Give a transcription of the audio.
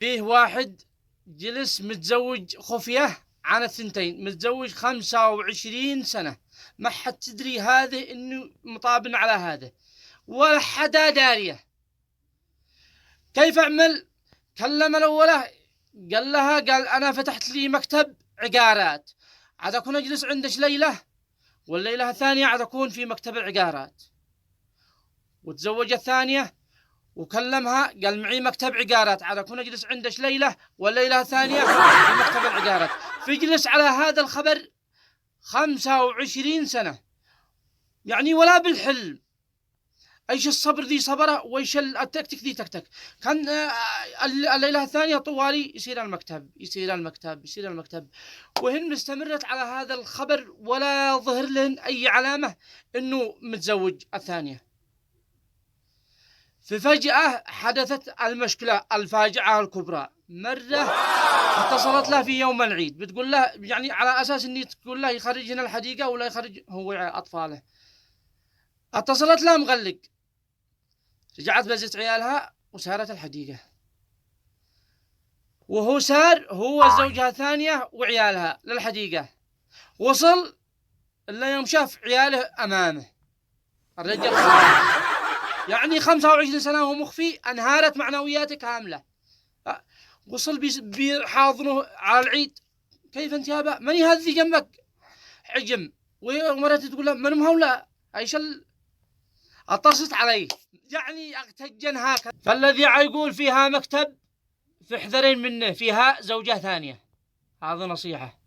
فيه واحد جلس متزوج خفية عن الثنتين، متزوج 25 سنة، ما حد تدري هذا انه مطابن على هذا ولا حدا داريه. كيف اعمل؟ كلم الاولى قال لها انا فتحت لي مكتب عقارات، عاد اكون اجلس عندك ليلة، والليلة الثانية عاد اكون في مكتب العقارات. وتزوج الثانية وكلمها قال معي مكتب عقارات، عاد اكون اجلس عندك ليلة، والليلة الثانية في مكتب العقارات. فيجلس على هذا الخبر 25 سنة، يعني ولا بالحلم. ايش الصبر ذي صبره، وايش التكتك ذي تكتك. كان الليله الثانيه طوالي يصير المكتب يصير المكتب يصير المكتب، وهن مستمرت على هذا الخبر ولا ظهر لهن اي علامه انه متزوج الثانيه. ففجاه حدثت المشكله الفاجعه الكبرى. مره اتصلت له في يوم العيد بتقول له، يعني على اساس اني تقول له يخرج هنا الحديقه ولا يخرج هو اطفاله. اتصلت له مغلق، رجعت بزت عيالها وسارت الحديقة، وهو سار هو زوجها الثانية وعيالها للحديقة. وصل إلا يوم شاف عياله أمامه. الرجال يعني 25 سنة وهو مخفي، انهارت معنوياته كاملة. وصل بيحاضنه على العيد. كيف انت يا ابا؟ مني هذه جنبك؟ حجم. ومرته تقول له من هؤلاء؟ ايش اتصلت عليه، يعني اغتجن هكذا. فالذي يقول فيها مكتب فاحذرين منه، فيها زوجة ثانية. هذا نصيحة.